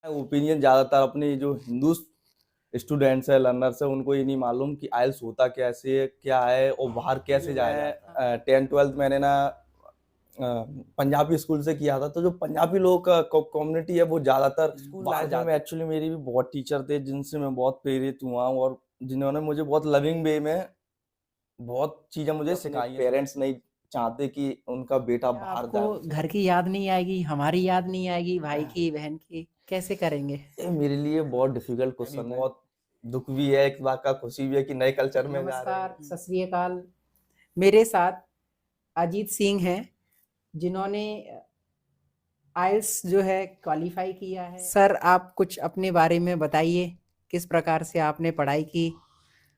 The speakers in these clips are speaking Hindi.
ओपिनियन ज़्यादातर अपने जो हिंदू स्टूडेंट्स है, लर्नर्स है, उनको ये नहीं मालूम कि आइल्स होता कैसे है, क्या है और बाहर कैसे जाया जाता है। 10th-12th मैंने ना पंजाबी स्कूल से किया था, तो जो पंजाबी लोग का कम्युनिटी है वो ज़्यादातर बाहर जाते में एक्चुअली मेरी भी बहुत टीचर थे जिनसे मैं बहुत प्रेरित हुआ हूँ और जिन्होंने मुझे बहुत लविंग वे में बहुत चीज़ें मुझे सिखाई हैं। पेरेंट्स नहीं चाहते कि उनका बेटा क्या बाहर आपको जाए। घर की याद नहीं आएगी, हमारी याद नहीं आएगी, भाई हाँ। की, बहन की? कैसे करेंगे? ये मेरे लिए बहुत डिफिकल्ट क्वेश्चन है। बहुत दुख भी है, एक बात का खुशी भी है कि नए कल्चर में जा रहे नमस्कार, हैं। सत श्री अकाल। मेरे साथ अजीत सिंह हैं, जिन्होंने आइल्स जो है क्वालीफाई किया है। सर, आप कुछ अपने बारे में बताइए, किस प्रकार से आपने पढ़ाई की,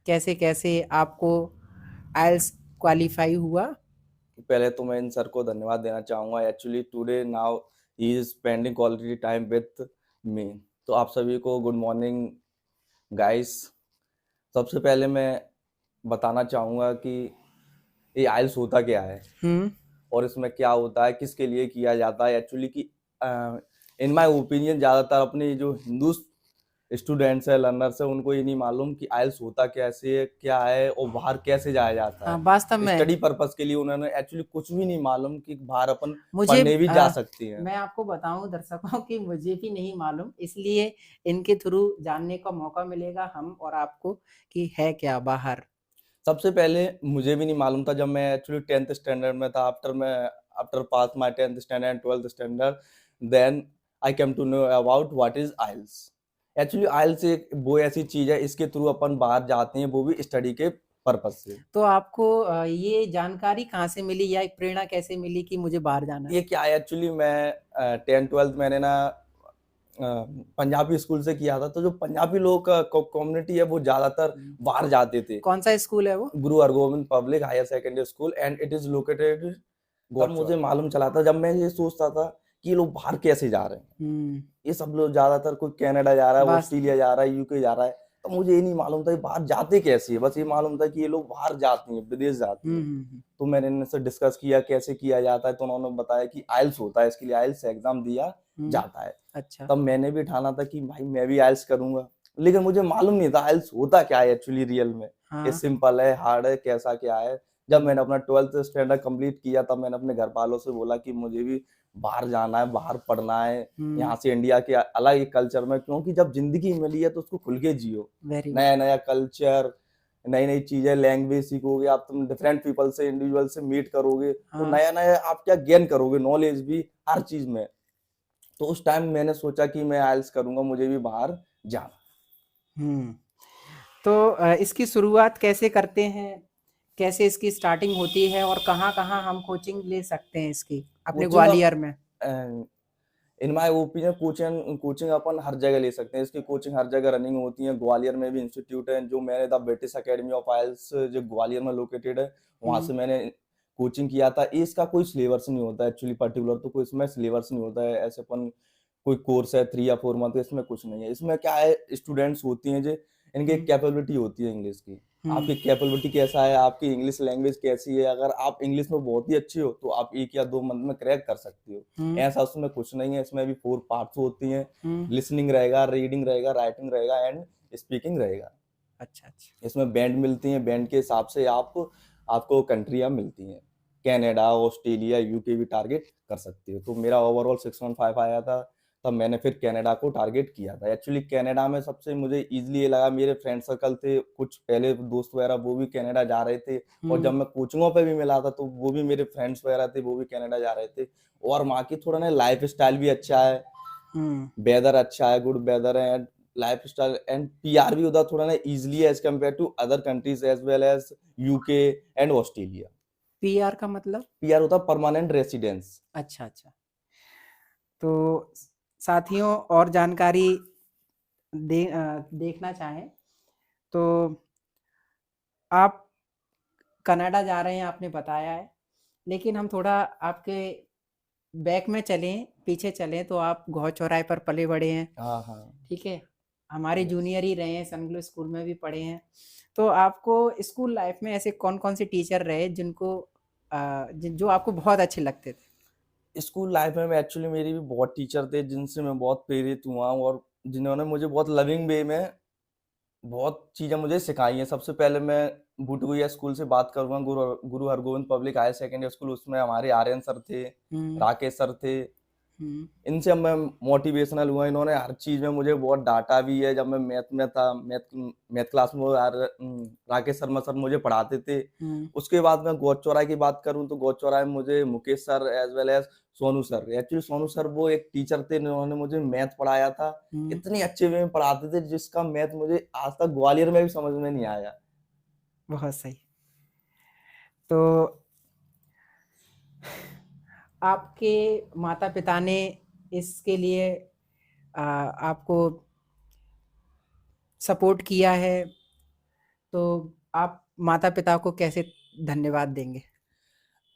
कैसे-कैसे आपको आइल्स क्वालीफाई हुआ? पहले तो मैं इन सर को धन्यवाद देना चाहूँगा। Actually today now he is spending quality time with me. तो आप सभी को गुड मॉर्निंग गाइस। सबसे पहले मैं बताना चाहूँगा कि ये आइल्स होता क्या है हुँ। और इसमें क्या होता है, किसके लिए किया जाता है। एक्चुअली कि इन माय ओपिनियन ज़्यादातर अपने जो हिंदू स्टूडेंट्स है, लर्नर्स है, उनको ये नहीं मालूम कि आइल्स होता कैसे है, क्या है और बाहर कैसे जाया जाता हाँ, है। वास्तव में स्टडी पर्पस के लिए उन्होंने एक्चुअली कुछ भी नहीं मालूम कि बाहर अपन मुझे पढ़ने भी जा सकते हैं। मैं आपको बताऊँ दर्शकों कि मुझे भी नहीं मालूम, इसलिए इनके थ्रू जानने का मौका मिलेगा हम और आपको कि है क्या बाहर। सबसे पहले मुझे भी नहीं मालूम था जब मैं एक्चुअली 10th स्टैंडर्ड में था। After pass my 10th standard and 12th standard, then I came to know about what is IELTS. Actually IELTS एक वो ऐसी चीज है, इसके थ्रू अपन बाहर जाते हैं, वो भी स्टडी के पर्पस से। तो आपको ये जानकारी कहाँ से मिली या एक प्रेरणा कैसे मिली कि मुझे बाहर जाना है? ये क्या है, एक्चुअली मैं 10th-12th मैंने ना पंजाबी स्कूल से किया था, तो जो पंजाबी लोग का कम्युनिटी है वो ज़्यादातर बाहर जाते थे। कौन-सा स्कूल है वो? Guru Hargobind public higher secondary school and it is located. तब मुझे मालूम चला था जब मैं ये सोचता था कि ये लोग बाहर कैसे जा रहे हैं। हुँ, ये सब लोग ज़्यादातर कोई कनाडा जा रहा है, वास ऑस्ट्रेलिया जा रहा है, यूके जा रहा है। तो मुझे ये नहीं मालूम था ये बाहर जाते कैसे हैं, बस ये मालूम था कि ये लोग बाहर जाते हैं, विदेश जाते हुँ, हैं। हुँ, हुँ। तो मैंने इनसे डिस्कस किया कैसे किया जाता है, तो उन्होंने बताया कि आइल्स होता है, इसके लिए आइल्स एग्ज़ाम दिया हुँ, जाता है। अच्छा। तब मैंने भी ठाना था कि भाई मैं भी आइल्स करूँगा, लेकिन मुझे मालूम नहीं था आइल्स होता क्या है एक्चुअली रियल में। ये हाँ, सिंपल है, हार्ड है, कैसा क्या है। जब मैंने अपना 12th स्टैंडर्ड कंप्लीट किया तब मैंने अपने घरवालों से बोला कि मुझे भी बाहर जाना है, बाहर पढ़ना है, हुँ, यहाँ से इंडिया के अलग एक कल्चर में, क्योंकि जब ज़िंदगी मिली है तो उसको खुल के जियो। Very good. नया-नया कल्चर, नई-नई चीज़ें, लैंग्वेज सीखोगे आप, तुम डिफरेंट पीपल से, इंडिविजुअल से मीट करोगे, तो हाँ, नया-नया आप क्या गेन करोगे, नॉलेज भी हर चीज़ में। तो उस टाइम मैंने सोचा कि मैं आइल्स करूँगा, मुझे भी बाहर जाना। हुँ। तो इसकी शुरुआत कैसे करते हैं? कैसे इसकी स्टार्टिंग होती है और कहाँ-कहाँ हम कोचिंग ले सकते हैं इसकी? अपने कोचिंग ग्वालियर में? Uh, in my opinion coaching coaching अपन हर जगह ले सकते हैं। इसकी कोचिंग हर जगह रनिंग होती है। ग्वालियर में भी इंस्टीट्यूट है, जो मैंने द ब्रिटिश अकेडमी ऑफ आइल्स जो ग्वालियर में लोकेटेड है, वहाँ हुँ, से मैंने कोचिंग किया था। इसका कोई सिलेबस नहीं होता है एक्चुअली पर्टिकुलर, तो कोई इसमें सिलेबस नहीं होता है। ऐसे अपन कोई कोर्स है 3 या 4 मंथ, इसमें कुछ नहीं है। इसमें क्या है, स्टूडेंट्स होती हैं जो इनकी एक हुँ, कैपेबिलिटी होती है इंग्लिश की। हुँ, आपकी कैपेबिलिटी कैसा है, आपकी इंग्लिश लैंग्वेज कैसी है, अगर आप इंग्लिश में बहुत ही अच्छे हो, तो आप 1 या 2 मंथ में क्रैक कर सकते हो। हुँ, ऐसा उसमें कुछ नहीं है, इसमें भी 4 पार्ट्स होती हैं। हुँ। लिसनिंग रहेगा, रीडिंग रहेगा, राइटिंग रहेगा एंड स्पीकिंग रहेगा। अच्छा, अच्छा। इसमें बैंड मिलती हैं, बैंड के हिसाब से आपको कंट्रियाँ मिलती हैं। कनाडा, ऑस्ट्रेलिया, यूके भी टारगेट कर सकते हो। तो मेरा ओवरऑल 615 आया था, तब मैंने फिर कनाडा को टारगेट किया था। एक्चुअली कनाडा में सबसे मुझे ईज़िली ये लगा, मेरे फ्रेंड सर्कल थे, कुछ पहले दोस्त वगैरह वो भी कनाडा जा रहे थे और हुँ, जब मैं कोचिंगों पे भी मिला था, तो वो भी मेरे फ्रेंड्स वगैरह थे, वो भी कनाडा जा रहे थे और वहाँ की थोड़ा ना लाइफ़स्टाइल भी अच्छा है। हुँ। वेदर अच्छा है, गुड वेदर है एंड लाइफ़स्टाइल एंड पीआर भी उधर थोड़ा ना ईज़िली है as compare to other countries as well as UK and Australia. PR का मतलब? पीआर होता है परमानेंट रेसिडेंस। अच्छा, अच्छा। तो साथियों और जानकारी देखना चाहें तो आप कनाडा जा रहे हैं आपने बताया है, लेकिन हम थोड़ा आपके बैक में चलें, पीछे चलें तो आप घौ-चौराहे पर पले-बड़े हैं, हाँ, हाँ। ठीक है? हमारे यस। जूनियर ही रहे हैं, सनग्लो स्कूल में भी पढ़े हैं। तो आपको स्कूल लाइफ़ में ऐसे कौन-कौन से टीचर रहे जिनको जो आपको बहुत अच्छे लगते थे? स्कूल लाइफ में एक्चुअली मेरी भी बहुत टीचर थे जिनसे मैं बहुत प्रेरित हुआ हूँ और जिन्होंने मुझे बहुत लविंग वे में बहुत चीज़ें मुझे सिखाई हैं। सबसे पहले मैं भूटगुइया स्कूल से बात करूँगा, Guru Hargovind public higher secondary school, उसमें हमारे आर्यन सर थे, हम्म। राकेश सर थे। हम्म। इनसे मैं मोटिवेशनल हुआ, इन्होंने हर चीज़ में मुझे बहुत डाँटा भी है। जब मैं मैथ में था, मैथ क्लास में वो राकेश शर्मा सर मुझे पढ़ाते थे। हम्म। उसके बाद मैं गौचौराहे की बात करूँ तो गौचौराहे में मुझे Mukesh sir as well as Sonu sir, actually Sonu sir वो एक टीचर थे जिन्होंने मुझे मैथ पढ़ाया था। हम्म। इतने अच्छे वे में पढ़ाते थे जिसका मैथ मुझे आज तक ग्वालियर में भी समझ में नहीं आया। बहुत सही। तो आपके माता पिता ने इसके लिए आपको सपोर्ट किया है, तो आप माता पिता को कैसे धन्यवाद देंगे?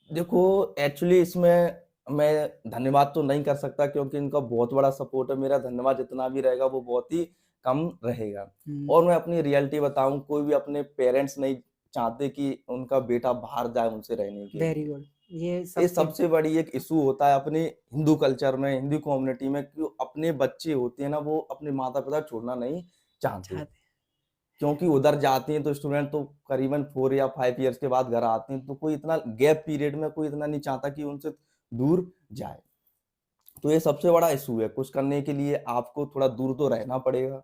देखो एक्चुअली इसमें मैं धन्यवाद तो नहीं कर सकता क्योंकि इनका बहुत बड़ा सपोर्ट है। मेरा धन्यवाद जितना भी रहेगा वो बहुत ही कम रहेगा। और मैं अपनी रियलिटी बताऊँ, कोई भी अपने पेरेंट्स नहीं चाहते कि उनका बेटा बाहर जाए उनसे रहने के वेरी लिए। गुड। ये ये सबसे सबसे बड़ी एक इश्यू होता है अपने हिंदू कल्चर में, हिंदू कम्युनिटी में कि अपने बच्चे होते हैं ना, वो अपने माता-पिता छोड़ना नहीं चाहते। चाहते। क्योंकि उधर जाते हैं तो स्टूडेंट तो करीबन 4 या 5 इयर्स के बाद घर आते हैं, तो कोई इतना गैप पीरियड में कोई इतना नहीं चाहता कि उनसे दूर जाए। तो ये सबसे बड़ा इश्यू है, कुछ करने के लिए आपको थोड़ा दूर तो रहना पड़ेगा।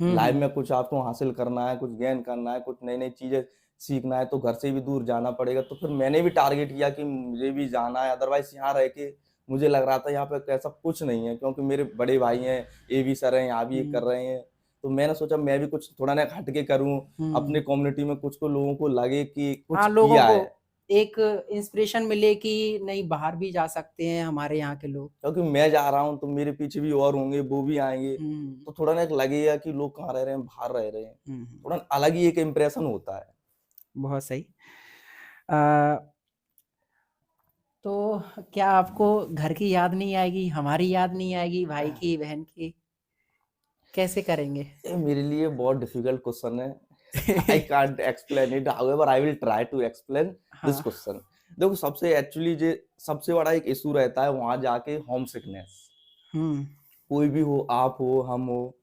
हम्म। लाइफ में कुछ आपको हासिल करना है, कुछ गेन करना है, कुछ नई-नई चीज़ें सीखना है, तो घर से भी दूर जाना पड़ेगा। तो फिर मैंने भी टारगेट किया कि मुझे भी जाना है, अदरवाइज़ यहाँ रह के मुझे लग रहा था यहाँ पे ऐसा कुछ नहीं है, क्योंकि मेरे बड़े भाई हैं, ये भी सर हैं, यहाँ भी ये कर हम्म। रहे हैं। तो मैंने सोचा मैं भी कुछ थोड़ा ना हट के करूँ, अपने हम्म। कम्युनिटी में कुछ को लोगों को लगे कि कुछ हाँ, लोगों किया को है। एक इंस्पिरेशन मिले कि नहीं, बाहर भी जा सकते हैं हमारे यहाँ के लोग। क्योंकि मैं जा रहा हूँ, तो मेरे पीछे भी और होंगे, वो भी आएँगे, हम्म। तो थोड़ा ना एक लगेगा कि लोग कहाँ रह रहे हैं, बाहर रह रहे हैं। हम्म। थोड़ा अलग ही एक इम्प्रेशन होता है। बहुत सही। अ, तो क्या आपको घर की याद नहीं आएगी, हमारी याद नहीं आएगी, भाई की, बहन की? कैसे करेंगे? ये मेरे लिए बहुत डिफिकल्ट क्वेश्चन है। I can't explain it, however I will try to explain this हाँ। क्वेश्चन। देखो सबसे एक्चुअली जे सबसे बड़ा एक इशू रहता है वहां जाके होम सिकनेस। हम्म। कोई भी हो, आप हो, हम हो,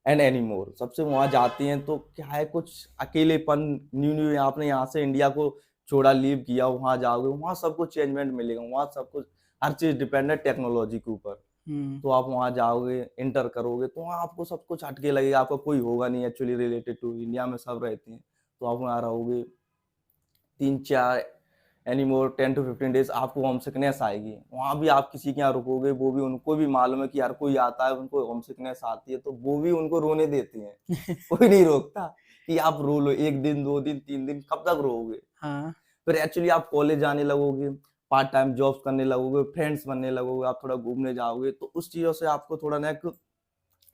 एंड एनी मोर, सबसे वहां जाते हैं तो क्या है, कुछ अकेलेपन। न्यू न्यू आपने यहाँ से इंडिया को छोड़ा, लीव किया, वहां जाओगे, वहां सब कुछ चेंजमेंट मिलेगा, वहां सब कुछ हर चीज डिपेंड है टेक्नोलॉजी के ऊपर। हम्म। तो आप वहाँ जाओगे, एंटर करोगे, तो वहाँ आपको सब कुछ हटके लगेगा, आपका कोई होगा नहीं एक्चुअली रिलेटेड टू इंडिया में सब रहते हैं। तो आप वहाँ रहोगे 3-4 एनी मोर 10 to 15 डेज़, आपको होम सिकनेस आएगी। वहाँ भी आप किसी के यहाँ रुकोगे, वो भी उनको भी मालूम है कि हर कोई आता है, उनको होम सिकनेस आती है, तो वो भी उनको रोने देते हैं। कोई नहीं रोकता कि आप रो लो 1 दिन, 2 दिन, 3 दिन, कब तक रोओगे? हाँ। फिर एक्चुअली आप कॉलेज जाने लगोगे, पार्ट टाइम जॉब्स करने लगोगे, फ्रेंड्स बनने लगोगे, आप थोड़ा घूमने जाओगे, तो उस चीज़ों से आपको थोड़ा ना एक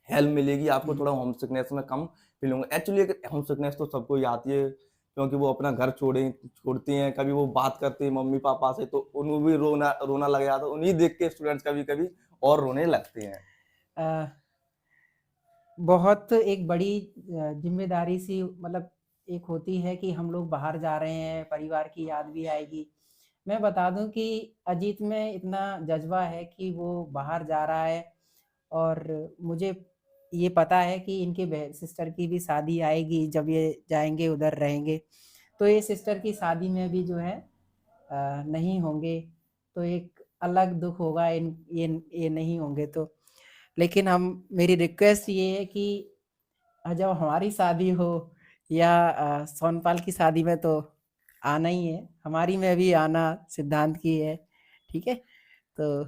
हेल्प मिलेगी, आपको हम्म। थोड़ा होम सिकनेस में कम फील होगा। एक्चुअली एक होम सिकनेस तो सबको ही आती है, क्योंकि वो अपना घर छोड़ते हैं, कभी वो बात करते हैं मम्मी पापा से तो उनको भी रोना रोना लग जाता है। उन्हें देख के स्टूडेंट्स कभी-कभी और रोने लगते हैं। अ, बहुत एक बड़ी जिम्मेदारी सी, मतलब एक होती है कि हम लोग बाहर जा रहे हैं, परिवार की याद भी आएगी। मैं बता दूं कि अजीत में इतना जज्बा है कि वो बाहर जा रहा है, और मुझे ये पता है कि इनके सिस्टर की भी शादी आएगी, जब ये जाएंगे उधर रहेंगे, तो ये सिस्टर की शादी में भी जो है नहीं होंगे, तो एक अलग दुख होगा, ये नहीं होंगे तो। लेकिन हम मेरी रिक्वेस्ट ये है कि जब हमारी शादी हो या सोनपाल की शादी में, तो आना ही है, हमारी में भी आना सिद्धांत की है। ठीक है, तो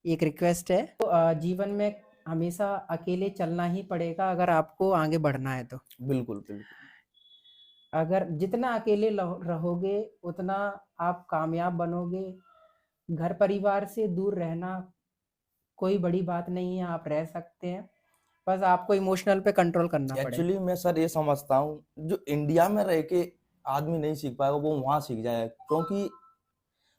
एक रिक्वेस्ट है। तो जीवन में हमेशा अकेले चलना ही पड़ेगा अगर आपको आगे बढ़ना है तो। बिल्कुल, बिल्कुल। अगर जितना अकेले रहोगे उतना आप कामयाब बनोगे। घर परिवार से दूर रहना कोई बड़ी बात नहीं है, आप रह सकते हैं, बस आपको इमोशनल पे कंट्रोल करना पड़ेगा। एक्चुअली मैं सर ये समझता हूँ, जो इंडिया में रह के आदमी नहीं सीख पाएगा, वो वहाँ सीख जाएगा, क्योंकि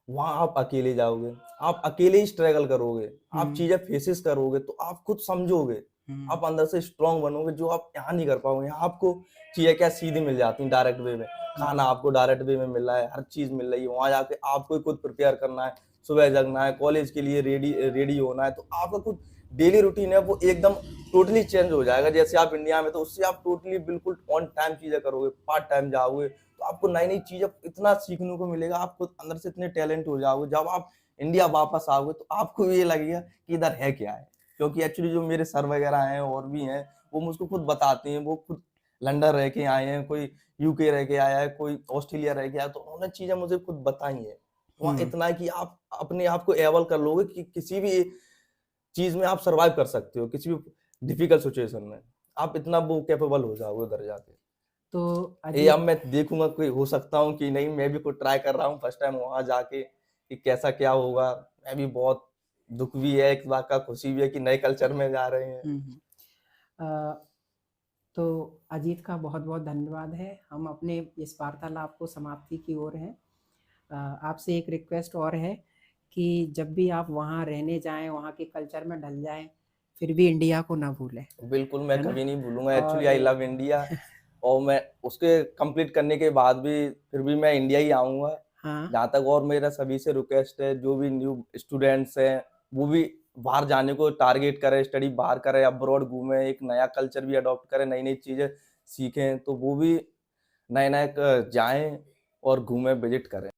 वहाँ आप अकेले जाओगे, आप अकेले ही स्ट्रगल करोगे, आप हम्म। चीज़ें फेसेस करोगे, तो आप खुद समझोगे, हम्म। आप अंदर से स्ट्रॉन्ग बनोगे, जो आप यहाँ नहीं कर पाओगे। यहाँ आपको चीज़ें क्या सीधी मिल जाती हैं डायरेक्ट वे में, खाना हम्म। आपको डायरेक्ट वे में मिल रहा है, हर चीज़ मिल रही है, वहाँ जाके आपको ही खुद प्रिपेयर करना है, सुबह जगना है, कॉलेज के लिए रेडी रेडी होना है, तो आपका कुछ डेली रूटीन है वो एकदम टोटली चेंज हो जाएगा। जैसे आप इंडिया में तो उससे आप टोटली बिल्कुल ऑन टाइम चीजें करोगे, पार्ट टाइम जाओगे, तो आपको नई नई चीजें इतना सीखने को मिलेगा, आप खुद अंदर से इतने टैलेंट हो जाओगे। जब आप इंडिया वापस आओगे तो आपको ये लगेगा कि इधर है क्या है, क्योंकि एक्चुअली जो मेरे सर वगैरह हैं और भी हैं, वो मुझको खुद बताते हैं, वो खुद लंदन रह के आए हैं, कोई यूके रह के आया है, कोई ऑस्ट्रेलिया रह के आया, तो उन्होंने चीजें मुझे खुद बताई हैं। वहाँ इतना है कि आप अपने आप को एबल कर लोगे कि किसी भी चीज में आप सरवाइव कर सकते हो, किसी भी डिफिकल्ट सिचुएशन में आप इतना वो कैपेबल हो जाओगे उधर जाके। तो ये अब अजीत, मैं देखूंगा कोई हो सकता हूँ कि नहीं, मैं भी कुछ ट्राई कर रहा हूँ फर्स्ट टाइम वहां जाके कि कैसा क्या होगा। मैं भी बहुत दुख भी है एक बात का, खुशी भी है कि नए कल्चर में जा रहे हैं। अ, तो अजीत का बहुत बहुत धन्यवाद है। हम अपने इस वार्तालाप को समाप्ति की ओर हैं। आपसे एक रिक्वेस्ट और है कि जब भी आप वहाँ रहने जाएं, वहाँ के कल्चर में ढल जाएं, फिर भी इंडिया को ना भूलें, बिल्कुल मैं है ना? कभी नहीं भूलूंगा। एक्चुअली और आई लव इंडिया, और मैं उसके कंप्लीट करने के बाद भी फिर भी मैं इंडिया ही आऊंगा हाँ, जहाँ तक। और मेरा सभी से रिक्वेस्ट है, जो भी न्यू स्टूडेंट्स हैं वो भी बाहर जाने को टारगेट करें, स्टडी बाहर करें, अब्रॉड घूमें, एक नया कल्चर भी अडॉप्ट करें, नई नई चीजें सीखें, तो वो भी नए नए जाएं और घूमें, विजिट करें।